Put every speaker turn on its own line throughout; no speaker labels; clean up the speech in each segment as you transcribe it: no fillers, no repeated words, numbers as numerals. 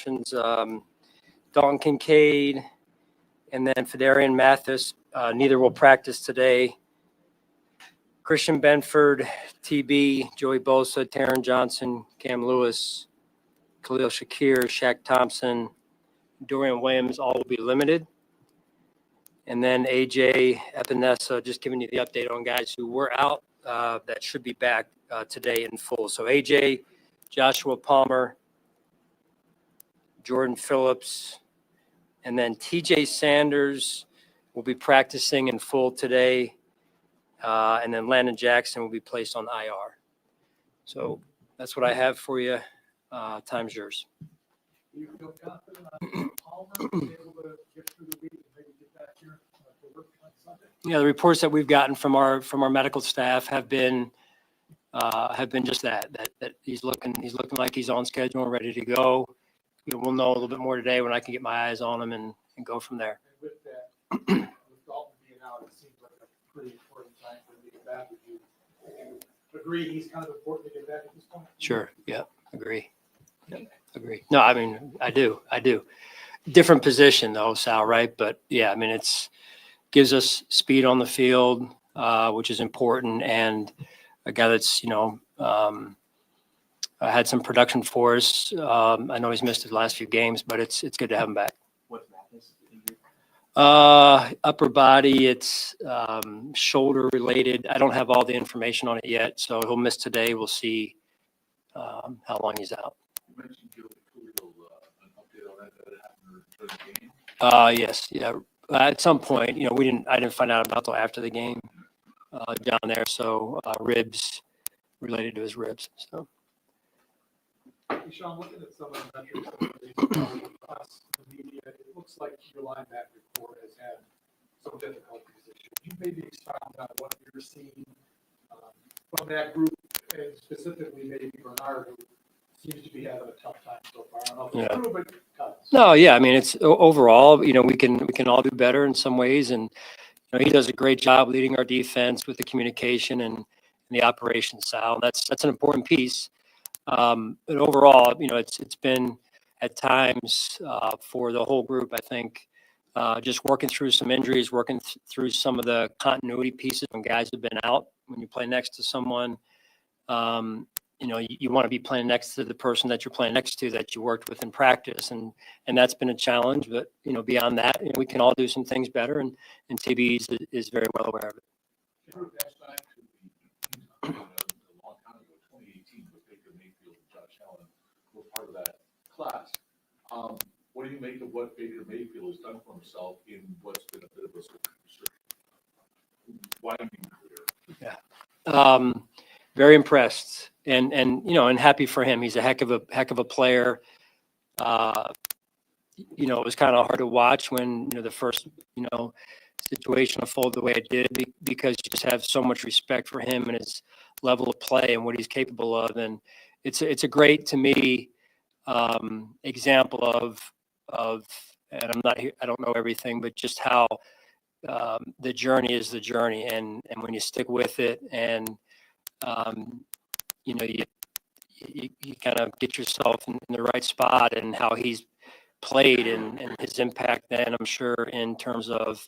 concussions. Dalton Kincaid and then Fedarian Mathis, neither will practice today. Christian Benford, TB, Joey Bosa, Taron Johnson, Cam Lewis, Khalil Shakir, Shaq Thompson, Dorian Williams, all will be limited. And then AJ Epinesa, just giving you the update on guys who were out that should be back today in full. So AJ, Joshua Palmer, Jordan Phillips, and then TJ Sanders will be practicing in full today. And then Landon Jackson will be placed on IR. So that's what I have for you. Time's yours.
You feel confident on Palmer being able to get through the week and maybe get back here to work on Sunday?
Yeah, the reports that we've gotten from our medical staff have been just that he's looking like he's on schedule and ready to go. We'll know a little bit more today when I can get my eyes on him and go from there.
And with that, with Dalton being out, it seems like a pretty important time for him to get back. Would you agree he's kind of important to get back at this point?
Sure. Yeah. Agree. Yeah. Agree. No, I mean, I do. Different position though, Sal, right? But yeah, I mean, gives us speed on the field, which is important. And a guy that's, had some production for us. I know he's missed his last few games, but it's good to have him back.
What's Mathis injury?
Upper body, it's shoulder related. I don't have all the information on it yet, so he'll miss today. We'll see how long he's out.
You mentioned Gil Khalil, an update on that happened during the game.
Yes, yeah. At some point, I didn't find out about till after the game down there. So ribs related to his ribs. So.
Hey, Sean, looking at some of the metrics across the media, it looks like your linebacker core has had some difficulties this year. Can you maybe expound on what you're seeing from that group, and specifically maybe Bernard, who seems to be having a tough time so far? I don't know if it's true, but cuts.
No, yeah, I mean, it's overall, we can all do better in some ways, and he does a great job leading our defense with the communication and the operations style. That's an important piece. But overall, it's been at times for the whole group, I think, just working through some injuries, working through some of the continuity pieces when guys have been out. When you play next to someone, you want to be playing next to the person that you're playing next to that you worked with in practice. And that's been a challenge. But, beyond that, we can all do some things better. And TB is very well aware of it.
Part of that class. What do you make of what Baker Mayfield has done for himself in what's been a bit of a winding career?
Yeah, very impressed and happy for him. He's a heck of a player. It was kind of hard to watch when the first situation unfolded the way it did because you just have so much respect for him and his level of play and what he's capable of, and it's a great, to me, example of, and I'm not here, I don't know everything, but just how the journey is the journey, and when you stick with it, and you kind of get yourself in the right spot, and how he's played and his impact. Then I'm sure in terms of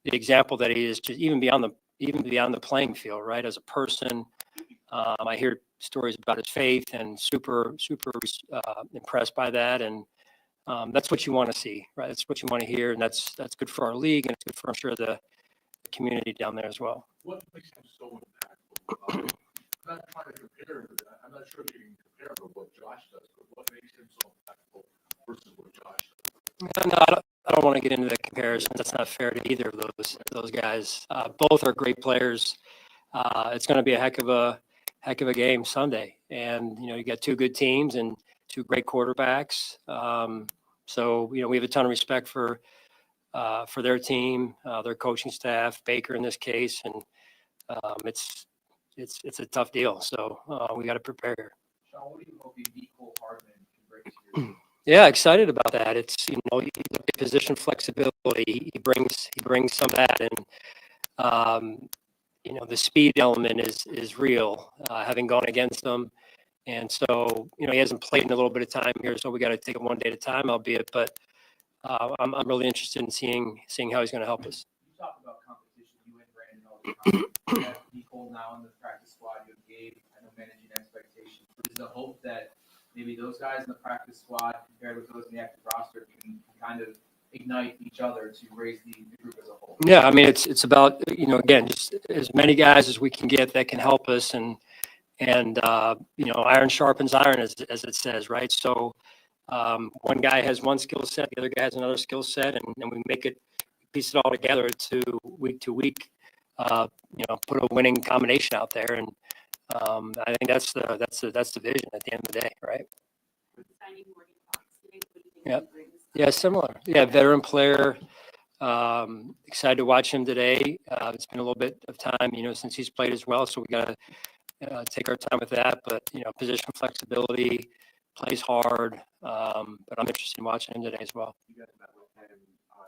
the example that he is, just even beyond the playing field, right? As a person, I hear stories about his faith, and super impressed by that. And that's what you want to see, right? That's what you want to hear. And that's good for our league, and it's good for, I'm sure, the community down there as well.
What makes him so impactful? I'm not trying to compare, I'm not sure if you can compare with what Josh does, but what makes him so impactful versus what Josh does?
No, I don't want to get into the comparisons. That's not fair to either of those guys. Both are great players. It's going to be a heck of a game Sunday, and you got two good teams and two great quarterbacks. So we have a ton of respect for their team, their coaching staff, Baker in this case, and it's a tough deal. So we got to prepare.
Sean, what do you hope Nicole Hardman can bring to your team?
Yeah, excited about that. It's position flexibility. He brings some of that, and the speed element is real. Having gone against them, And so, he hasn't played in a little bit of time here, so we got to take it one day at a time, albeit, but I'm really interested in seeing how he's going to help us.
You talk about competition, you and Brandon all the time. You have Nicole now in the practice squad, you have Gabe, I know, managing expectations. Is the hope that maybe those guys in the practice squad compared with those in the active roster can kind of ignite each other to raise the group as a whole?
Yeah, I mean, it's about, again, just as many guys as we can get that can help us, and iron sharpens iron, as it says, right? So one guy has one skill set, the other guy has another skill set, and we piece it all together to week, put a winning combination out there. And I think that's the vision at the end of the day, right? Yeah. Yeah, similar. Yeah, veteran player. Excited to watch him today. It's been a little bit of time, since he's played as well, so we got to take our time with that. But position flexibility, plays hard. But I'm interested in watching him today as well.
You guys met with him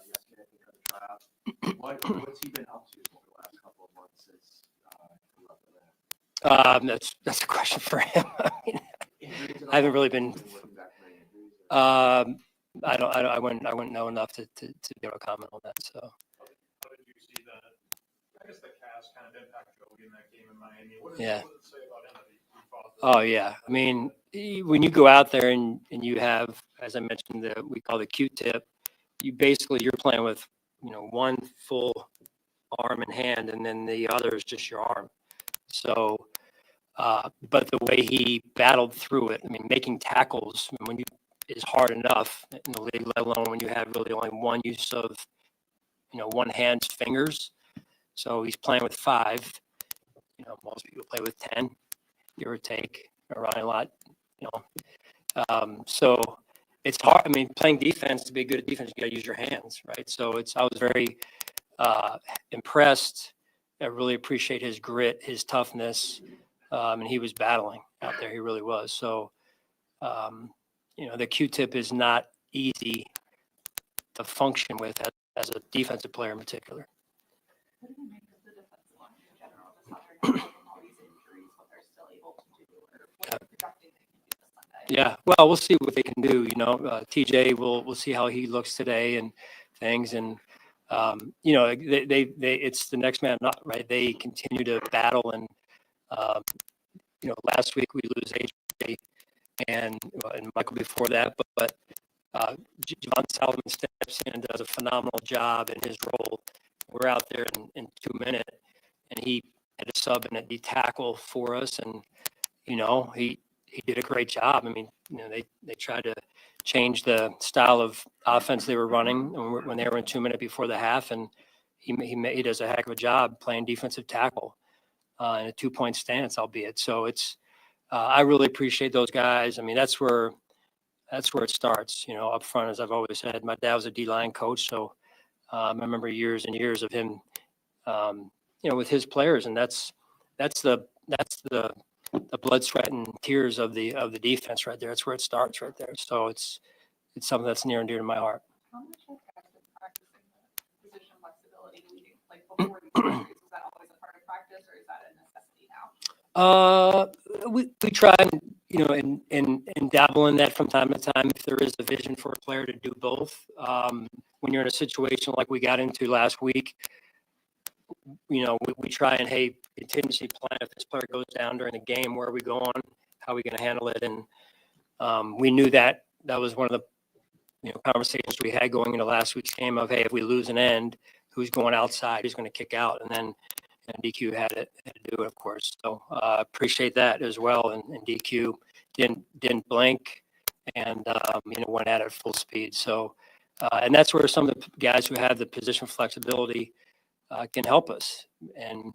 yesterday, I think, at the tryout. What's he been up to over the last couple of months since he left Atlanta?
That's a question for him. I mean,
Injuries and
I haven't
all?
really been.
Wasn't that many injuries?
I wouldn't know enough to be able to comment on that. So.
How did you see the, I guess the cast kind of impact Joey in that game in Miami? What
Yeah.
What does it say about him that he fought?
Oh yeah, I mean, when you go out there and you have, as I mentioned, we call the Q-tip, you're playing with, one full arm and hand, and then the other is just your arm. So, but the way he battled through it, I mean, making tackles is hard enough in the league, let alone when you have really only one use of, one hand's fingers. So he's playing with 5. Most people play with 10, give or take, around a lot. So it's hard. I mean, playing defense, to be good at defense, you got to use your hands, right? So I was very impressed. I really appreciate his grit, his toughness, and he was battling out there. He really was. So, the Q-tip is not easy to function with as a defensive player in particular.
What do you make of the defensive line in general? Just how they're handling all these injuries, what they're still able to do, or what they're projecting they can do this Sunday?
Yeah, well, we'll see what they can do. TJ, we'll see how he looks today and things, and it's the next man up, right? They continue to battle, and last week we lose AJ and Michael before that, but Javon Salvin steps in and does a phenomenal job in his role. We're out there in 2 minutes, and he had a sub and a D tackle for us, and he did a great job. I mean, they tried to change the style of offense they were running when they were in 2 minutes before the half, and he does a heck of a job playing defensive tackle in a 2-point stance, albeit. So it's I really appreciate those guys. I mean, that's where it starts. Up front, as I've always said. My dad was a D-line coach, so I remember years and years of him, with his players, and that's the blood, sweat, and tears of the defense right there. That's where it starts right there. So it's something that's near and dear to my heart.
How much have guys been practicing the position flexibility leading, like before these injuries? Was that always a part of practice, or is that a necessity now?
We try and dabble in that from time to time if there is a vision for a player to do both. When you're in a situation like we got into last week, we try and, hey, contingency plan. If this player goes down during the game, where are we going? How are we going to handle it? And we knew that was one of the conversations we had going into last week's game of, hey, if we lose an end, who's going outside? Who's going to kick out? And then DQ had to do it, of course. So appreciate that as well. And DQ didn't blink and went at it full speed. So and that's where some of the guys who have the position flexibility can help us, and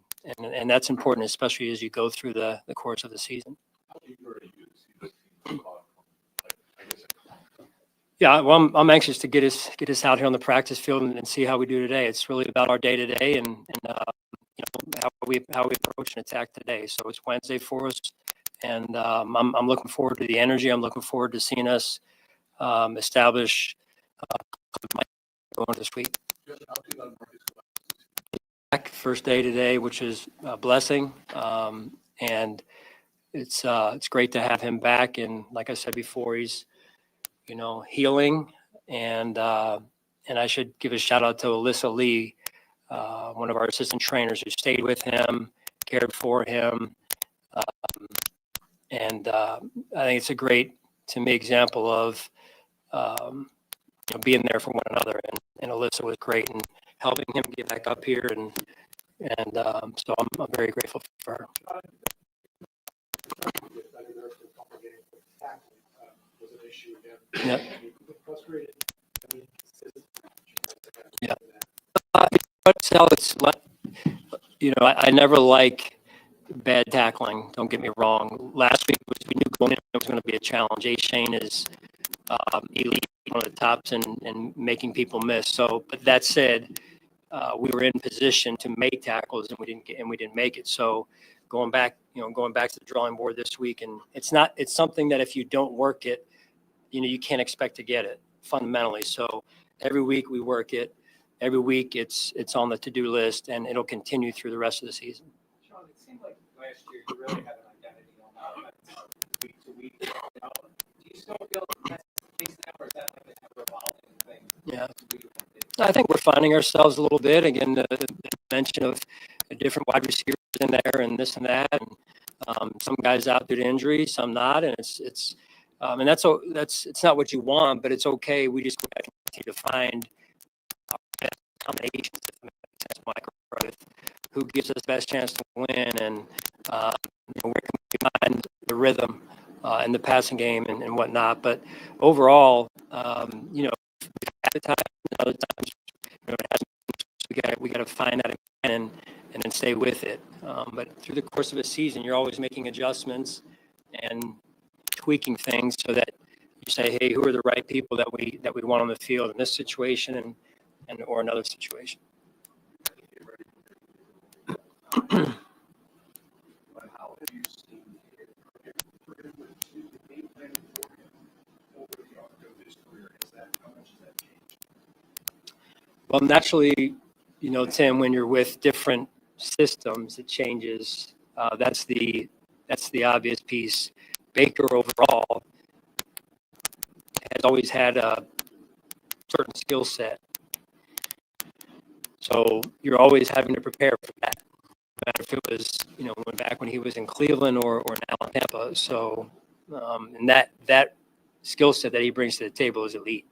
that's important, especially as you go through the course of the season.
How eager are you to see this team caught? I guess.
Yeah, well, I'm anxious to get us out here on the practice field and see how we do today. It's really about our day to day and how we approach and attack today. So it's Wednesday for us, and I'm looking forward to the energy. I'm looking forward to seeing us establish going this week.
Just how did Marcus go
Back first day today, which is a blessing, and it's great to have him back. And like I said before, he's, healing. And I should give a shout out to Alyssa Lee, one of our assistant trainers who stayed with him, cared for him. And I think it's a great, to me, example of, being there for one another. And Alyssa was great in helping him get back up here. And so I'm very grateful for her.
Get better there for a couple of games, but tackling was an issue again.
Yep.
Frustrated. I mean, consistent.
Yeah. But Sal, I never like bad tackling. Don't get me wrong. Last week we knew going in it was going to be a challenge. Shane is elite, one of the tops and making people miss. So, but that said, we were in position to make tackles and we didn't make it. So, going back to the drawing board this week, and it's something that if you don't work it, you can't expect to get it fundamentally. So every week we work it. Every week it's on the to-do list, and it'll continue through the rest of the season.
Sean, it seemed like last year you really had an identity on offense week to week. Do you still feel that's the case now, or is that like a revolving thing?
Yeah. I think we're finding ourselves a little bit. Again, the mention of different wide receivers in there and this and that, and some guys out due to injury, some not, and it's not what you want, but it's okay. We just continue to find our best combinations, if that makes sense, Mike, right? Who gives us the best chance to win, and where can we find the rhythm in the passing game and whatnot. But overall, at the time, other times, it hasn't. We got to find that again and then stay with it. But through the course of a season, you're always making adjustments and tweaking things so that you say, hey, who are the right people that we want on the field in this situation and or another situation.
But how have you seen it the game plan for him over the arc of his career? How much has that changed?
Well, naturally, Tim, when you're with different systems, it changes. That's the obvious piece. Baker overall has always had a certain skill set. So you're always having to prepare for that. No matter if it was, back when he was in Cleveland or now in Tampa. So, and that skill set that he brings to the table is elite.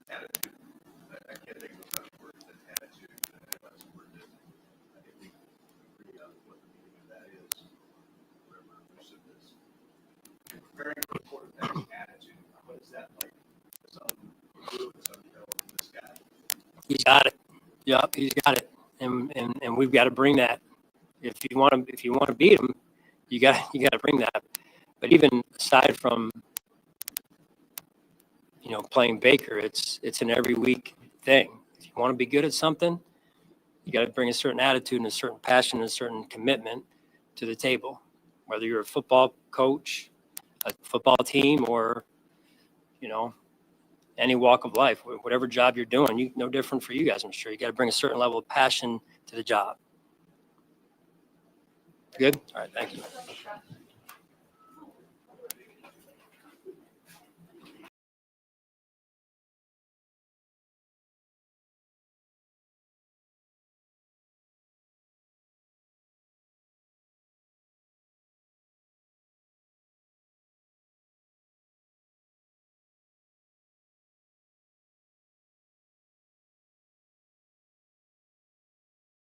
Attitude. I can't think of a better word than attitude. That's the word that I think we agree on what the meaning of that is, whatever elusive is. You're preparing for a quarterback's attitude. What is that like? Some good, some this guy.
He's got it. Yeah, he's got it, and we've got to bring that. If you want to beat him, you got to bring that. But even aside from playing Baker, it's an every week thing. If you want to be good at something, you got to bring a certain attitude and a certain passion and a certain commitment to the table. Whether you're a football coach, a football team, or any walk of life, whatever job you're doing, no different for you guys. I'm sure you got to bring a certain level of passion to the job. Good. All right. Thank you.